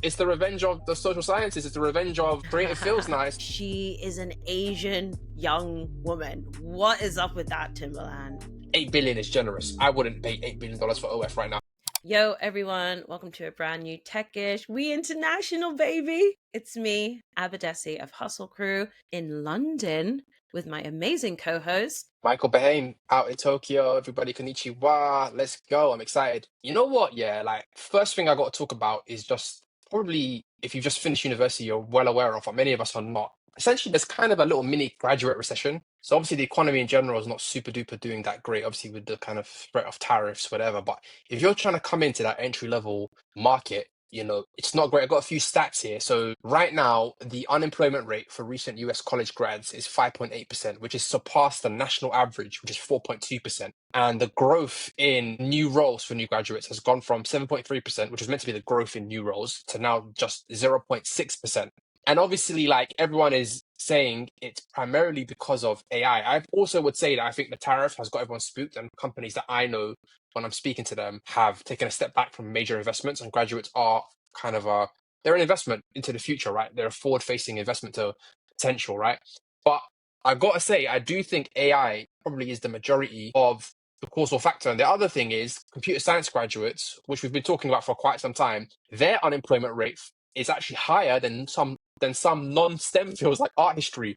It's the revenge of the social sciences. It's the revenge of creative feels nice. She is an Asian young woman. What is up with that, Timbaland? 8 billion is generous. I wouldn't pay $8 billion for OF right now. Yo, everyone. Welcome to a brand new Techish. We international, baby. It's me, Abadesi of Hustle Crew in London with my amazing co-host, Michael Behaim out in Tokyo. Everybody, konnichiwa. Let's go. I'm excited. You know what? Yeah, like first thing I got to talk about is just probably if you've just finished university, you're well aware of, but many of us are not. Essentially, there's kind of a little mini graduate recession. So obviously the economy in general is not super duper doing that great, obviously with the kind of threat of tariffs, whatever. But if you're trying to come into that entry level market, you know, it's not great. I've got a few stats here. So right now, the unemployment rate for recent US college grads is 5.8%, which has surpassed the national average, which is 4.2%. And the growth in new roles for new graduates has gone from 7.3%, which was meant to be the growth in new roles, to now just 0.6%. And obviously, like everyone is saying, it's primarily because of AI. I also would say that I think the tariff has got everyone spooked, and companies that I know when I'm speaking to them have taken a step back from major investments, and graduates are kind of they're an investment into the future, right? They're a forward-facing investment to potential, right? But I've got to say, I do think AI probably is the majority of the causal factor. And the other thing is computer science graduates, which we've been talking about for quite some time, their unemployment rate is actually higher than some non-STEM fields like art history.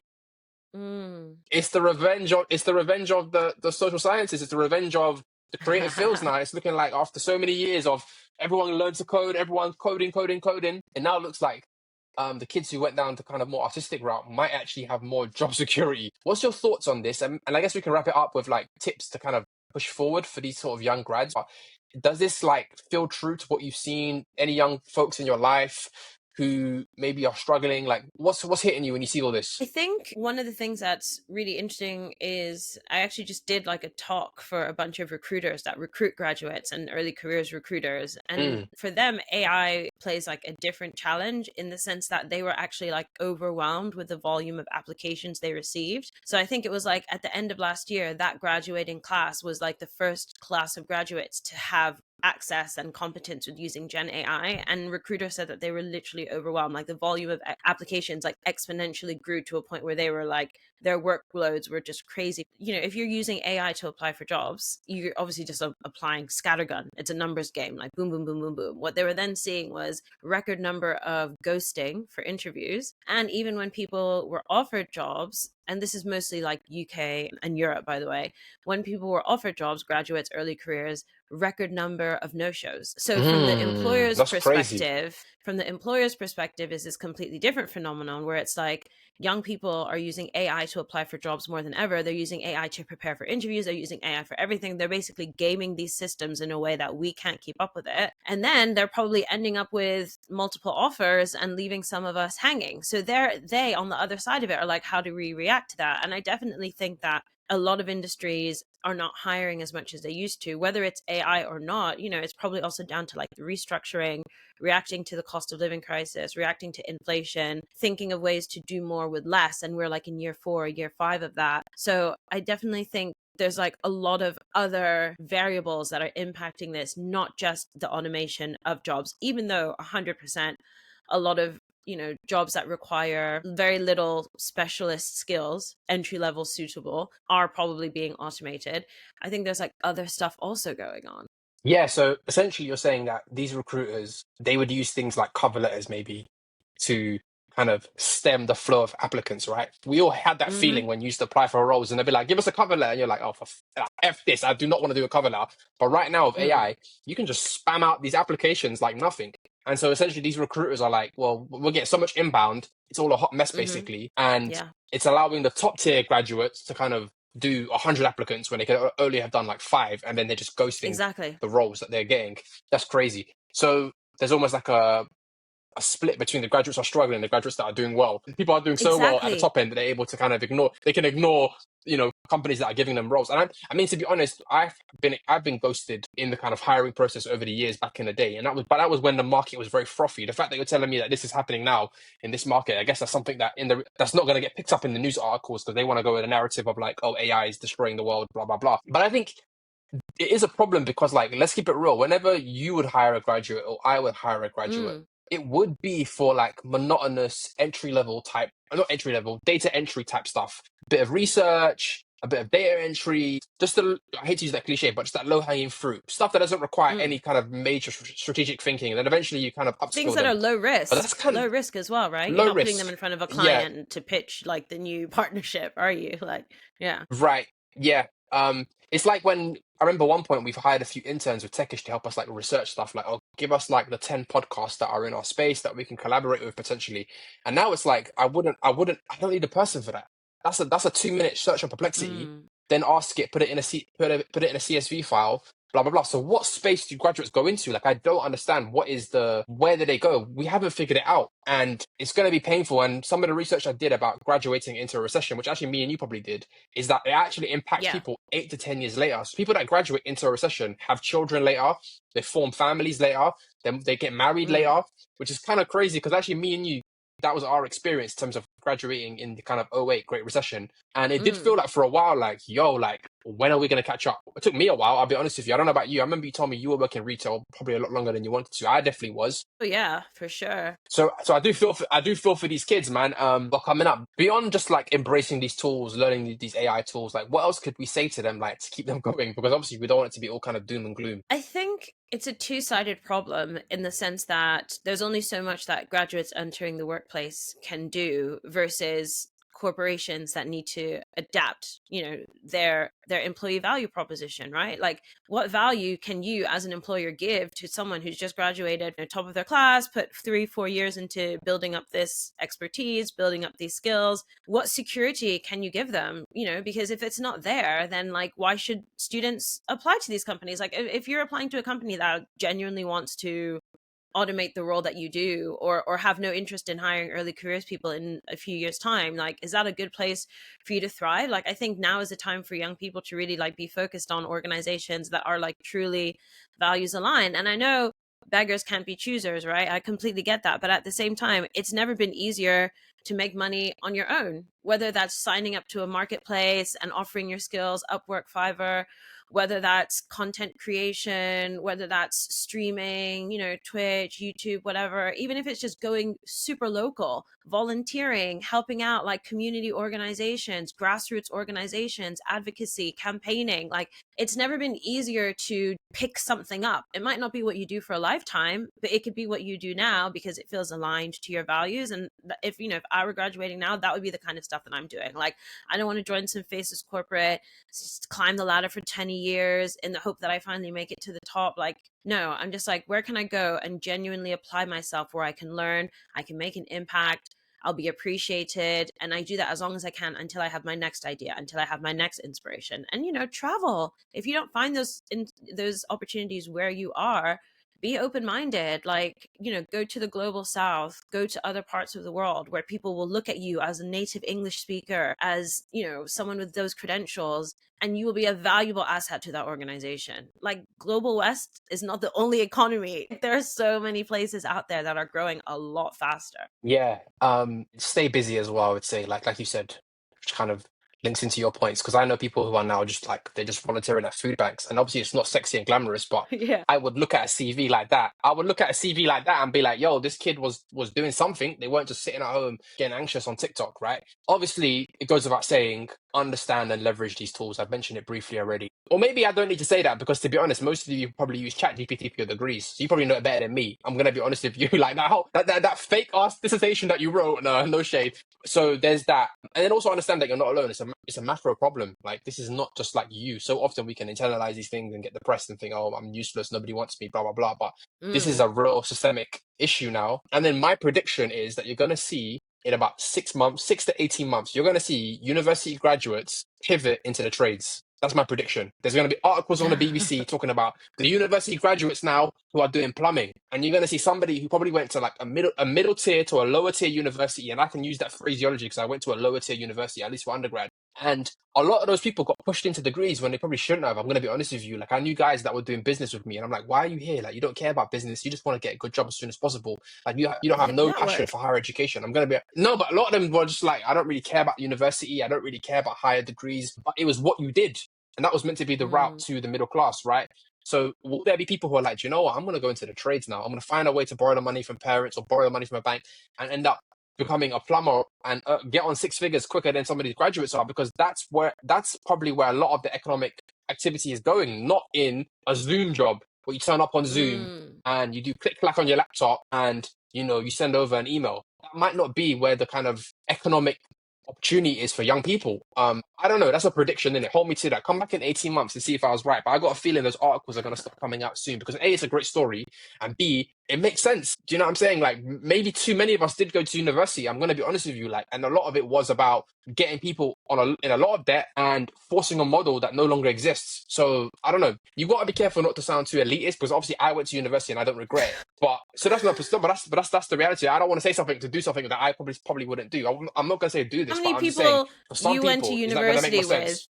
It's the revenge of the social sciences. It's the revenge of the creative fields now. It's looking like after so many years of everyone learned to code, everyone's coding, and now it looks like the kids who went down the kind of more artistic route might actually have more job security. What's your thoughts on this? And I guess we can wrap it up with like tips to kind of push forward for these sort of young grads. But does this like feel true to what you've seen? Any young folks in your life who maybe are struggling? Like what's hitting you when you see all this? I think one of the things that's really interesting is I actually just did like a talk for a bunch of recruiters that recruit graduates and early careers recruiters. And for them, AI plays like a different challenge in the sense that they were actually like overwhelmed with the volume of applications they received. So I think it was like at the end of last year, that graduating class was like the first class of graduates to have access and competence with using Gen AI, and recruiters said that they were literally overwhelmed. Like the volume of applications like exponentially grew to a point where they were like their workloads were just crazy. You know, if you're using AI to apply for jobs, you're obviously just applying scattergun. It's a numbers game, like boom, boom, boom, boom, boom. What they were then seeing was record number of ghosting for interviews, and even when people were offered jobs, and this is mostly like UK and Europe, by the way, when people were offered jobs, graduates, early careers, record number of no-shows. So from the employer's perspective, is this completely different phenomenon where it's like young people are using AI to apply for jobs more than ever. They're using AI to prepare for interviews. They're using AI for everything. They're basically gaming these systems in a way that we can't keep up with it. And then they're probably ending up with multiple offers and leaving some of us hanging. So they on the other side of it are like, how do we react to that? And I definitely think that a lot of industries are not hiring as much as they used to, whether it's AI or not. You know, it's probably also down to like the restructuring, reacting to the cost of living crisis, reacting to inflation, thinking of ways to do more with less. And we're like in year 4, year 5 of that. So I definitely think there's like a lot of other variables that are impacting this, not just the automation of jobs, even though 100% a lot of, you know, jobs that require very little specialist skills, entry level suitable, are probably being automated. I think there's like other stuff also going on. Yeah, so essentially you're saying that these recruiters, they would use things like cover letters maybe to kind of stem the flow of applicants, right? We all had that feeling when you used to apply for roles and they'd be like, give us a cover letter. And you're like, oh, F this, I do not want to do a cover letter. But right now with AI, you can just spam out these applications like nothing. And so essentially these recruiters are like, well, we'll get so much inbound. It's all a hot mess basically. And it's allowing the top tier graduates to kind of do 100 applicants when they could only have done like 5, and then they're just ghosting the roles that they're getting. That's crazy. So there's almost like a split between the graduates who are struggling and the graduates that are doing well. People are doing so well at the top end that they're able to kind of ignore you know, companies that are giving them roles. And I mean, to be honest, I've been ghosted in the kind of hiring process over the years back in the day. And that was when the market was very frothy. The fact that you're telling me that this is happening now in this market, I guess that's something that that's not going to get picked up in the news articles because they want to go with a narrative of like, oh, AI is destroying the world, blah, blah, blah. But I think it is a problem because, like, let's keep it real. Whenever you would hire a graduate or I would hire a graduate, it would be for like monotonous entry level type, not entry level, data entry type stuff. Bit of research, a bit of data entry, just the, I hate to use that cliche, but just that low hanging fruit stuff that doesn't require Mm. any kind of major strategic thinking. And then eventually you kind of Things upskill that are them. But that's kind low of risk as well, right? You're low not putting them risk. in front of a Yeah, client to pitch like the new partnership, are you? Like, yeah. right. Yeah. It's like when I remember one point we've hired a few interns with Techish to help us like research stuff, like, oh, give us like the 10 podcasts that are in our space that we can collaborate with potentially. And now it's like I don't need a person for that. That's a 2 minute search on Perplexity, Mm. then ask it, put it in a CSV file, blah blah blah. So what space do graduates go into? Like I don't understand where do they go? We haven't figured it out. And it's gonna be painful. And some of the research I did about graduating into a recession, which actually me and you probably did, is that it actually impacts Yeah. people 8 to 10 years later. So people that graduate into a recession have children later, they form families later, then they get married Mm. later, which is kind of crazy because actually me and you, that was our experience in terms of graduating in the kind of '08 Great Recession. And it did feel Mm. like for a while, like, yo, like, when are we going to catch up? It took me a while, I'll be honest with you. I don't know about you. I remember you told me you were working retail probably a lot longer than you wanted to. I definitely was. Oh yeah, for sure. So I do feel for these kids, man. But coming up beyond just like embracing these tools, learning these AI tools, like what else could we say to them, like to keep them going? Because obviously we don't want it to be all kind of doom and gloom. I think it's a two-sided problem in the sense that there's only so much that graduates entering the workplace can do versus corporations that need to adapt, their employee value proposition, right? Like what value can you as an employer give to someone who's just graduated top of their class, put 3-4 years into building up this expertise, building up these skills? What security can you give them? Because if it's not there, then like why should students apply to these companies? Like if you're applying to a company that genuinely wants to automate the role that you do, or have no interest in hiring early careers people in a few years time, like is that a good place for you to thrive? Like I think now is the time for young people to really like be focused on organizations that are like truly values aligned. And I know beggars can't be choosers, right? I completely get that, but at the same time it's never been easier to make money on your own, whether that's signing up to a marketplace and offering your skills, Upwork, Fiverr, whether that's content creation, whether that's streaming, Twitch, YouTube, whatever, even if it's just going super local, volunteering, helping out like community organizations, grassroots organizations, advocacy, campaigning. Like it's never been easier to pick something up. It might not be what you do for a lifetime, but it could be what you do now because it feels aligned to your values. And if I were graduating now, that would be the kind of stuff that I'm doing. Like I don't want to join some faceless corporate, climb the ladder for 10 years in the hope that I finally make it to the top. Like, no, I'm just like, where can I go and genuinely apply myself where I can learn, I can make an impact, I'll be appreciated. And I do that as long as I can until I have my next idea, until I have my next inspiration. And, travel. If you don't find those opportunities where you are, be open-minded, like go to the global south, go to other parts of the world where people will look at you as a native English speaker, as someone with those credentials, and you will be a valuable asset to that organization. Like global west is not the only economy. There are so many places out there that are growing a lot faster. Yeah. Stay busy as well, I would say. Like you said, which kind of links into your points. Because I know people who are now just like they're just volunteering at food banks. And obviously it's not sexy and glamorous, but Yeah. I would look at a CV like that. I would look at a CV like that and be like, yo, this kid was doing something. They weren't just sitting at home getting anxious on TikTok, right? Obviously, it goes without saying, understand and leverage these tools. I've mentioned it briefly already. Or maybe I don't need to say that because, to be honest, most of you probably use ChatGPT for your degrees. So you probably know it better than me. I'm gonna be honest with you. Like that fake ass dissertation that you wrote. No shade. So there's that, and then also understand that you're not alone. It's a macro problem. Like this is not just like you. So often we can internalize these things and get depressed and think, oh, I'm useless. Nobody wants me. Blah blah blah. But this is Mm. a real systemic issue now. And then my prediction is that you're gonna see in about 6 months, 6 to 18 months, you're going to see university graduates pivot into the trades. That's my prediction. There's going to be articles on the BBC talking about the university graduates now who are doing plumbing, and you're going to see somebody who probably went to like a middle tier to a lower tier university, and I can use that phraseology because I went to a lower tier university, at least for undergrad. And a lot of those people got pushed into degrees when they probably shouldn't have. I'm going to be honest with you. Like I knew guys that were doing business with me, and I'm like, why are you here? Like you don't care about business. You just want to get a good job as soon as possible. Like you don't have no passion Network. for higher education. I'm going to be no, but a lot of them were just like, I don't really care about university. I don't really care about higher degrees. But it was what you did, and that was meant to be the route Mm. to the middle class, right? So will there be people who are like, do you know what? I'm going to go into the trades now. I'm going to find a way to borrow the money from parents or borrow the money from a bank and end up becoming a plumber and get on six figures quicker than some of these graduates are, because that's probably where a lot of the economic activity is going, not in a Zoom job where you turn up on Zoom and you do click clack on your laptop and you send over an email. That might not be where the kind of economic opportunity is for young people. I don't know. That's a prediction, innit? Hold me to that. Come back in 18 months to see if I was right. But I got a feeling those articles are going to start coming out soon because A, it's a great story, and B, it makes sense. Do you know what I'm saying? Like, maybe too many of us did go to university. I'm going to be honest with you. Like, and a lot of it was about getting people in a lot of debt and forcing a model that no longer exists. So I don't know. You got to be careful not to sound too elitist, because obviously I went to university and I don't regret it. But so that's not, but that's the reality. I don't want to say something to do something that I probably wouldn't do. I'm not going to say do How this, but many I'm just saying people for some you went to people, is that going to make more university with? sense?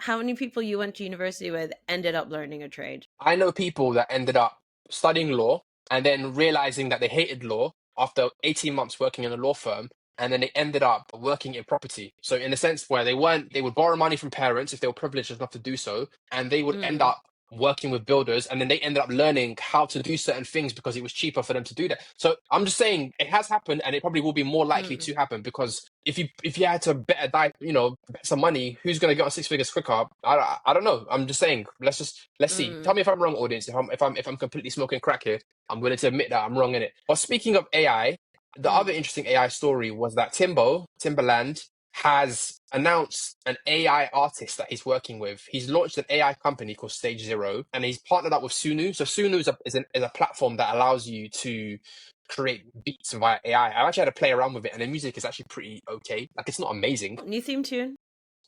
How many people you went to university with ended up learning a trade? I know people that ended up studying law and then realizing that they hated law after 18 months working in a law firm. And then they ended up working in property. So in a sense where they would borrow money from parents if they were privileged enough to do so. And they would end up working with builders. And then they ended up learning how to do certain things because it was cheaper for them to do that. So I'm just saying it has happened, and it probably will be more likely to happen, because if you had to bet some money, who's going to get on six figures quicker? I don't know. I'm just saying, let's see. Tell me if I'm wrong, audience. If I'm completely smoking crack here, I'm willing to admit that I'm wrong in it. But speaking of AI, the other interesting AI story was that Timbaland has announced an AI artist that he's working with. He's launched an AI company called Stage Zero, and he's partnered up with Sunu. So Sunu is a platform that allows you to create beats via AI. I've actually had to play around with it, and the music is actually pretty okay. Like, it's not amazing. New theme tune.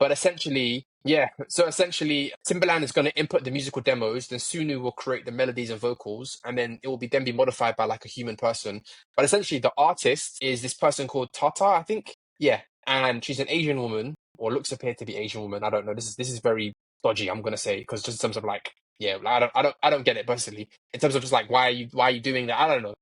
But essentially, yeah. So essentially, Timbaland is going to input the musical demos, then Sunu will create the melodies and vocals, and then it will be modified by like a human person. But essentially, the artist is this person called TaTa, I think. Yeah, and she's an Asian woman, or looks appear to be Asian woman. I don't know. This is very dodgy, I'm gonna say, because just in terms of like, yeah, I don't get it personally. In terms of just like, why are you doing that? I don't know,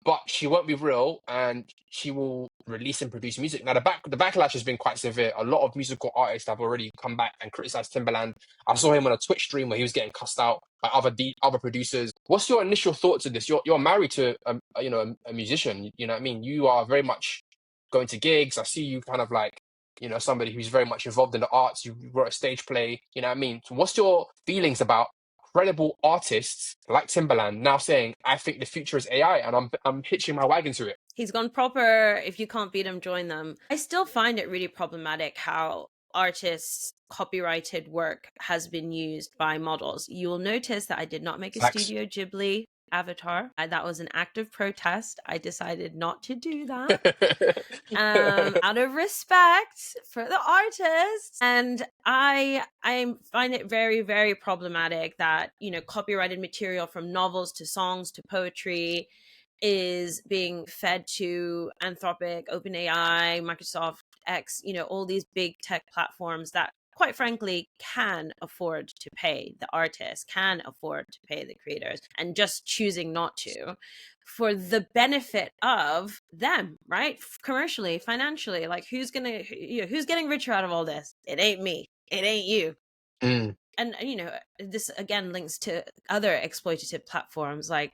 but she won't be real, and she will release and produce music. Now, the backlash has been quite severe. A lot of musical artists have already come back and criticized Timbaland. I saw him on a Twitch stream where he was getting cussed out by other producers. What's your initial thoughts of this? You're married to a musician. You know what I mean? You are very much going to gigs. I see you kind of like somebody who's very much involved in the arts. You wrote a stage play. You know what I mean? So what's your feelings about credible artists like Timbaland now saying, I think the future is AI, and I'm hitching my wagon to it? He's gone proper, if you can't beat them, join them. I still find it really problematic how artists' copyrighted work has been used by models. You will notice that I did not make a Facts. Studio Ghibli avatar. That was an act of protest. I decided not to do that. Out of respect for the artist. And I find it very, very problematic that, copyrighted material from novels to songs to poetry is being fed to Anthropic, OpenAI, Microsoft X, all these big tech platforms that, quite frankly, can afford to pay the artists, can afford to pay the creators, and just choosing not to for the benefit of them, right? Commercially, financially, like who's getting richer out of all this? It ain't me. It ain't you. And this again links to other exploitative platforms like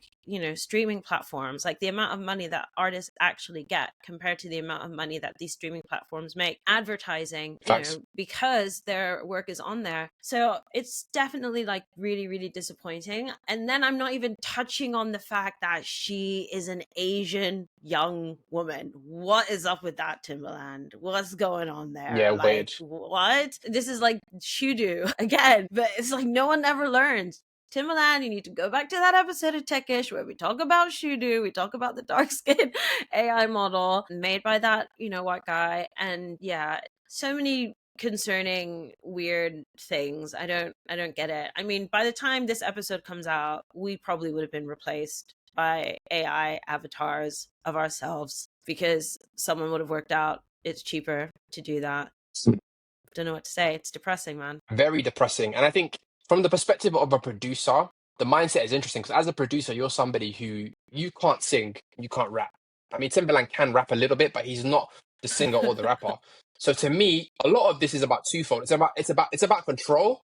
streaming platforms. Like the amount of money that artists actually get compared to the amount of money that these streaming platforms make advertising, Facts. because their work is on there. So it's definitely like really, really disappointing. And then I'm not even touching on the fact that she is an Asian young woman. What is up with that, Timbaland? What's going on there? Yeah, Like, weird. what? This is like Shudu again, but it's like no one ever learns. Timbaland, you need to go back to that episode of Techish where we talk about Shudu, we talk about the dark skin AI model made by that, white guy. And yeah, so many concerning weird things. I don't get it. I mean, by the time this episode comes out, we probably would have been replaced by AI avatars of ourselves because someone would have worked out it's cheaper to do that. Don't know what to say. It's depressing, man. Very depressing. And I think from the perspective of a producer, the mindset is interesting, because as a producer, you're somebody who, you can't sing, you can't rap. I mean, Timberland can rap a little bit, but he's not the singer or the rapper. So to me, a lot of this is about twofold. It's about control.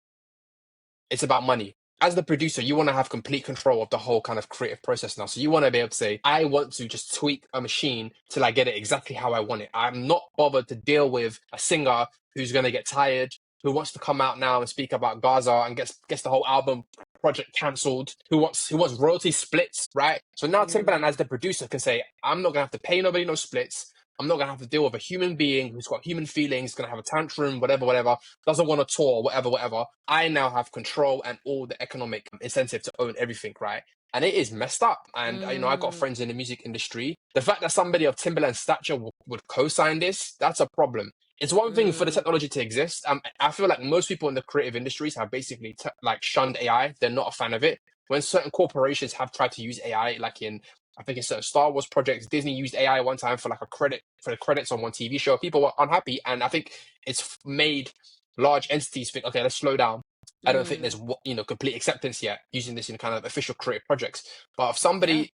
It's about money. as the producer, you want to have complete control of the whole kind of creative process now. So you want to be able to say, I want to just tweak a machine till I get it exactly how I want it. I'm not bothered to deal with a singer who's going to get tired, who wants to come out now and speak about Gaza and gets the whole album project cancelled, who wants royalty splits, right? So now Timbaland as the producer can say, I'm not gonna have to pay nobody no splits. I'm not gonna have to deal with a human being who's got human feelings, gonna have a tantrum, whatever, doesn't want to tour, whatever. I now have control and all the economic incentive to own everything, right? And it is messed up. And I got friends in the music industry. The fact that somebody of Timbaland's stature would co-sign this, that's a problem. It's one thing for the technology to exist. I feel like most people in the creative industries have basically like shunned AI. They're not a fan of it. When certain corporations have tried to use AI, like I think in certain Star Wars projects, Disney used AI one time for like for the credits on one TV show. People were unhappy, and I think it's made large entities think, okay, let's slow down. I don't think there's complete acceptance yet using this in kind of official creative projects. But if somebody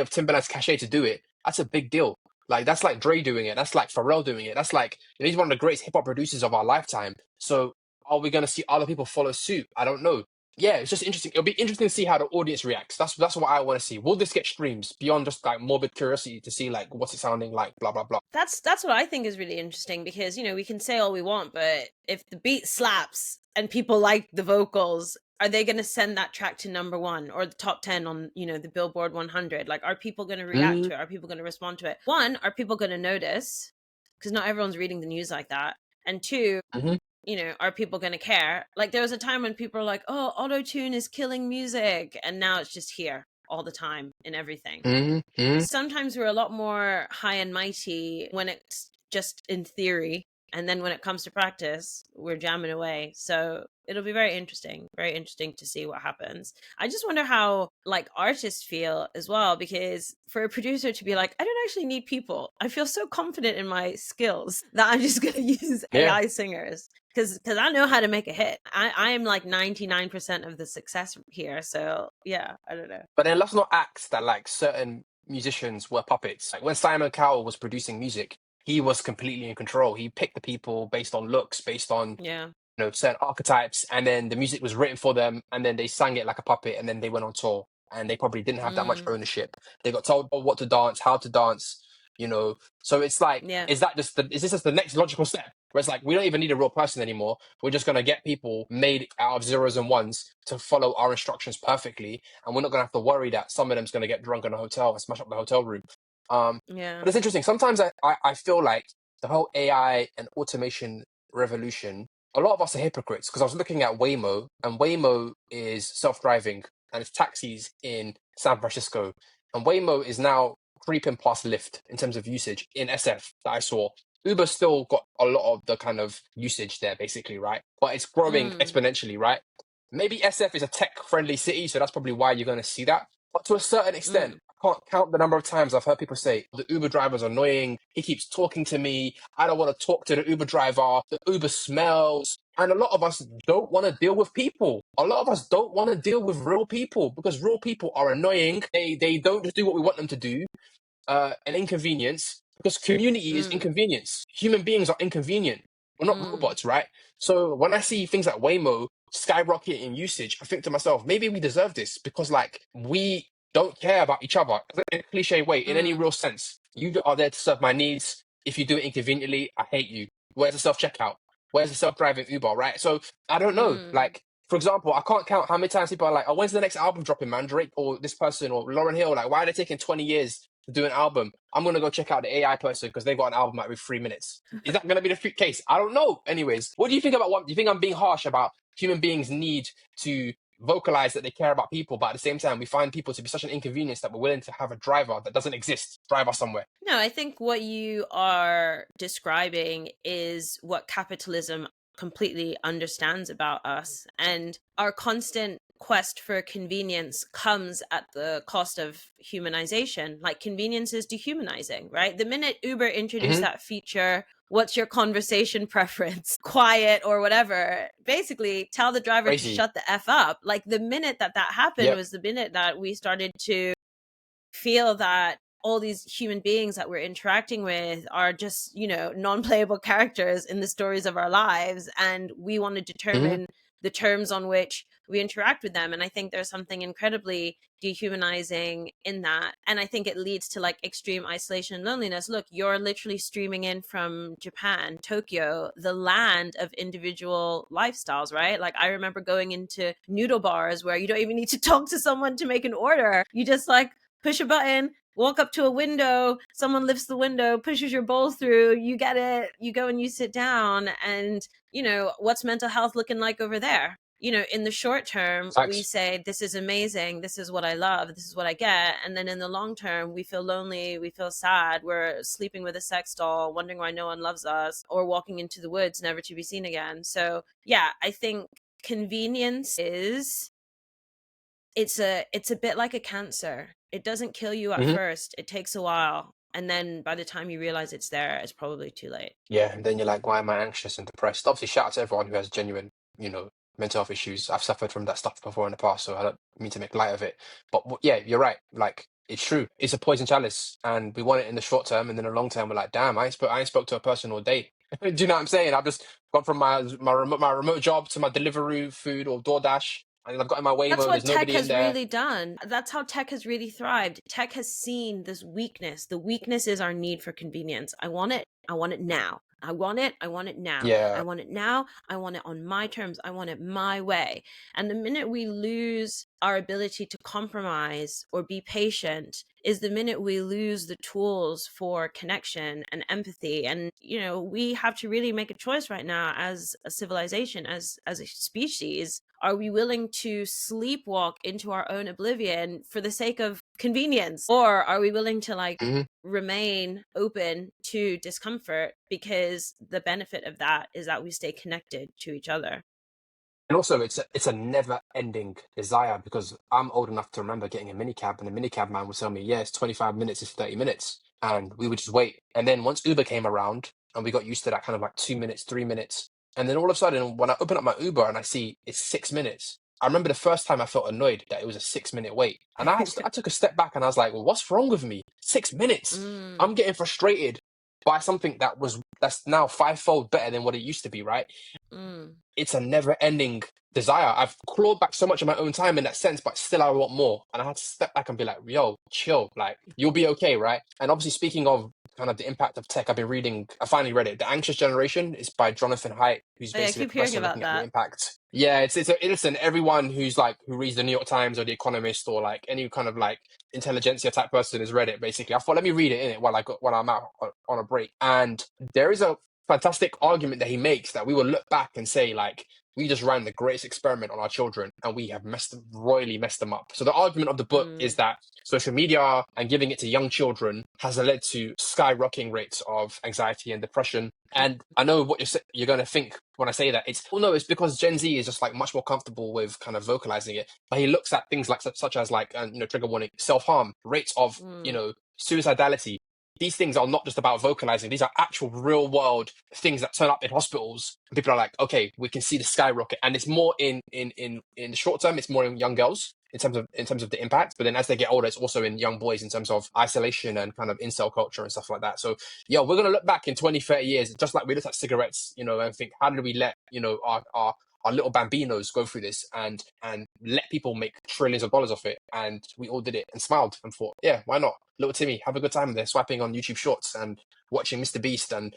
of Timbaland's cachet to do it, that's a big deal. Like that's like Dre doing it. That's like Pharrell doing it. That's like he's one of the greatest hip hop producers of our lifetime. So are we going to see other people follow suit? I don't know. Yeah, it's just interesting. It'll be interesting to see how the audience reacts. That's what I want to see. Will this get streams beyond just like morbid curiosity to see like what's it sounding like? Blah blah blah. That's what I think is really interesting, because we can say all we want, but if the beat slaps and people like the vocals, are they going to send that track to number 1 or the top 10 on the Billboard 100? Like, are people going to react to it? Are people going to respond to it? One, are people going to notice? Because not everyone's reading the news like that. And two, are people going to care? Like, there was a time when people were like, oh, auto-tune is killing music, and now it's just here all the time in everything. Sometimes we're a lot more high and mighty when it's just in theory, and then when it comes to practice, we're jamming away. So it'll be very interesting to see what happens. I just wonder how like artists feel as well, because for a producer to be like, I don't actually need people, I feel so confident in my skills that I'm just going to use AI singers, because I know how to make a hit. I am like 99% of the success here. So yeah, I don't know. But then let's not act that like certain musicians were puppets. Like when Simon Cowell was producing music, he was completely in control. He picked the people based on looks, based on certain archetypes, and then the music was written for them, and then they sang it like a puppet, and then they went on tour, and they probably didn't have that much ownership. They got told what to dance, how to dance, So it's like, is this just the next logical step? Where it's like, we don't even need a real person anymore. We're just going to get people made out of zeros and ones to follow our instructions perfectly. And we're not going to have to worry that some of them's going to get drunk in a hotel and smash up the hotel room. But it's interesting. Sometimes I feel like the whole AI and automation revolution, a lot of us are hypocrites, because I was looking at Waymo, and Waymo is self-driving and it's taxis in San Francisco. And Waymo is now creeping past Lyft in terms of usage in SF that I saw. Uber's still got a lot of the kind of usage there, basically, right? But it's growing exponentially, right? Maybe SF is a tech-friendly city, so that's probably why you're going to see that. But to a certain extent, I can't count the number of times I've heard people say, the Uber driver's annoying, he keeps talking to me, I don't want to talk to the Uber driver, the Uber smells. And a lot of us don't want to deal with people. A lot of us don't want to deal with real people, because real people are annoying. They don't just do what we want them to do. An inconvenience, because community is inconvenience. Human beings are inconvenient. We're not robots, right? So when I see things like Waymo skyrocket in usage, I think to myself, maybe we deserve this, because like we don't care about each other in a cliche way, in any real sense. You are there to serve my needs. If you do it inconveniently, I hate you. Where's the self-checkout? Where's the self-driving Uber, right? So I don't know. Like, for example, I can't count how many times people are like, oh, when's the next album dropping, man? Drake or this person or Lauryn Hill, like, why are they taking 20 years to do an album? I'm going to go check out the AI person because they've got an album out every 3 minutes. Is that going to be the case? I don't know. Anyways, what do you think about do you think I'm being harsh about human beings need to vocalize that they care about people, but at the same time, we find people to be such an inconvenience that we're willing to have a driver that doesn't exist drive us somewhere? No, I think what you are describing is what capitalism completely understands about us, and our constant quest for convenience comes at the cost of humanization. Like, convenience is dehumanizing, right? The minute Uber introduced that feature, what's your conversation preference, quiet or whatever, basically tell the driver to shut the F up. Like, the minute that happened was the minute that we started to feel that all these human beings that we're interacting with are just, non-playable characters in the stories of our lives, and we want to determine the terms on which we interact with them. And I think there's something incredibly dehumanizing in that. And I think it leads to like extreme isolation and loneliness. Look, you're literally streaming in from Japan, Tokyo, the land of individual lifestyles, right? Like I remember going into noodle bars where you don't even need to talk to someone to make an order. You just like push a button, walk up to a window, someone lifts the window, pushes your bowl through, you get it, you go and you sit down. And, you know, what's mental health looking like over there? You know, in the short term, we Facts. say, this is amazing, this is what I love, this is what I get. And then in the long term, we feel lonely, we feel sad, we're sleeping with a sex doll, wondering why no one loves us, or walking into the woods, never to be seen again. So yeah, I think convenience is, it's a bit like a cancer. It doesn't kill you at Hmm. first. It takes a while. And then by the time you realize it's there, it's probably too late. Yeah, and then you're like, why am I anxious and depressed? Obviously, shout out to everyone who has genuine, you know, mental health issues. I've suffered from that stuff before in the past, so I don't mean to make light of it. But yeah, you're right. Like, it's true. It's a poison chalice, and we want it in the short term, and then the long term, we're like, damn, I ain't spoke to a person all day. Do you know what I'm saying? I've just gone from my remote job to my delivery food or DoorDash, and I've got in my That's Waymo. what There's tech nobody in has there. really done. That's how tech has really thrived. Tech has seen this weakness. The weakness is our need for convenience. I want it. I want it now. I want it. I want it now. I Yeah. want it now. I want it on my terms. I want it my way. And the minute we lose our ability to compromise or be patient is the minute we lose the tools for connection and empathy. And, you know, we have to really make a choice right now as a civilization, as a species. Are we willing to sleepwalk into our own oblivion for the sake of convenience? Or are we willing to like Mm-hmm. remain open to discomfort, because the benefit of that is that we stay connected to each other? And also, it's a never-ending desire because I'm old enough to remember getting a minicab, and the minicab man would tell me, "Yeah, it's 25 minutes, it's 30 minutes," and we would just wait. And then once Uber came around, and we got used to that kind of like 2 minutes, 3 minutes, and then all of a sudden, when I open up my Uber and I see it's 6 minutes, I remember the first time I felt annoyed that it was a 6 minute wait, and I took a step back and I was like, "Well, what's wrong with me? 6 minutes? Mm, I'm getting frustrated by something that's now fivefold better than what it used to be, right?" mm. It's a never ending desire. I've clawed back so much of my own time in that sense, but still I want more. And I had to step back and be like, yo, chill, like you'll be okay, right? And obviously speaking of kind of the impact of tech, I finally read it. The Anxious Generation is by Jonathan Haidt, who's Oh, yeah, I basically a keep hearing professor about looking at the that. impact. Yeah, listen, everyone who reads the New York Times or the Economist or like any kind of like intelligentsia type person has read it basically. I thought let me read it in it while I'm out on a break. And there is a fantastic argument that he makes that we will look back and say like we just ran the greatest experiment on our children and we have royally messed them up. So the argument of the book is Mm, that social media and giving it to young children has led to skyrocketing rates of anxiety and depression. And I know what you're going to think when I say that. It's because Gen Z is just like much more comfortable with kind of vocalizing it. But he looks at things like such as like trigger warning, self harm, rates of mm, suicidality. These things are not just about vocalizing. These are actual real world things that turn up in hospitals. And people are like, okay, we can see the skyrocket. And it's more in the short term, it's more in young girls in terms of the impact. But then as they get older, it's also in young boys in terms of isolation and kind of incel culture and stuff like that. So yeah, we're gonna look back in 20, 30 years, just like we looked at cigarettes, and think, how did we let, our little bambinos go through this and let people make trillions of dollars off it, and we all did it and smiled and thought, yeah, why not? Little Timmy, have a good time there, swiping on YouTube Shorts and watching Mr. Beast and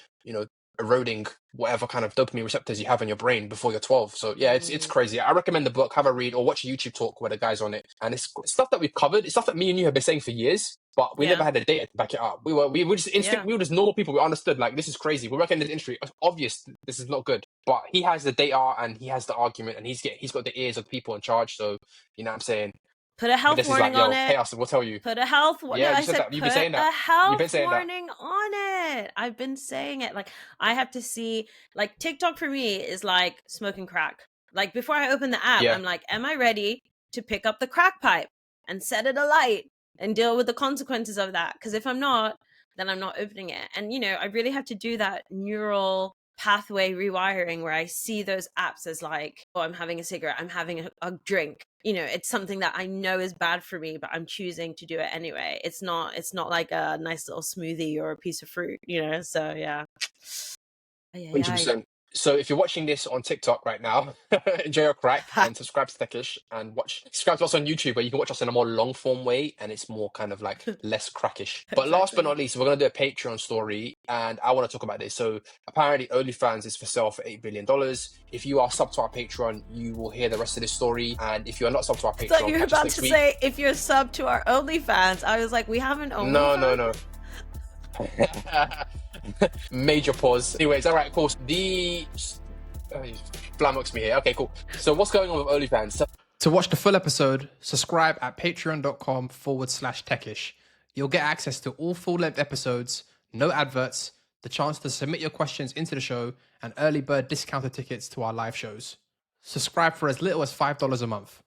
eroding whatever kind of dopamine receptors you have in your brain before you're 12. So yeah, it's mm. crazy. I recommend the book, have a read, or watch a YouTube talk where the guy's on it. And it's stuff that we've covered. It's stuff that me and you have been saying for years, but we never Yeah, had the data to back it up. We were just yeah. instinct. We were just normal people. We understood like this is crazy. We work in this industry. It's obvious this is not good. But he has the data and he has the argument and he's got the ears of the people in charge. So you know what I'm saying. Put a health This is like, warning on yo, pay it. us and we'll tell you. Put a health no, Yeah, you I said said that. You've been put saying that. a You've been health saying that. warning on it. I've been saying it. Like, I have to see, like, TikTok for me is like smoking crack. Like, before I open the app, Yeah. I'm like, am I ready to pick up the crack pipe and set it alight and deal with the consequences of that? Because if I'm not, then I'm not opening it. And I really have to do that neural pathway rewiring where I see those apps as like, oh, I'm having a cigarette, I'm having a drink. It's something that I know is bad for me, but I'm choosing to do it anyway. It's not like a nice little smoothie or a piece of fruit. So yeah. Ay, ay, ay. 100%. So if you're watching this on TikTok right now, enjoy your crack and subscribe to Techish and subscribe to us on YouTube where you can watch us in a more long form way and it's more kind of like less crackish. But last but Exactly. not least, we're gonna do a Patreon story and I want to talk about this. So apparently OnlyFans is for sale for $8 billion. If you are sub to our Patreon, you will hear the rest of this story. And if you are not sub to our I thought you Patreon, were catch us about next to week. say if you're sub to our OnlyFans. I was like, we have an No, no, OnlyFans? no. Major pause. Anyways, all right, cool. Flummoxed me here. Okay, cool. So what's going on with OnlyFans? To watch the full episode, subscribe at patreon.com/techish. You'll get access to all full-length episodes, no adverts, the chance to submit your questions into the show, and early bird discounted tickets to our live shows. Subscribe for as little as $5 a month.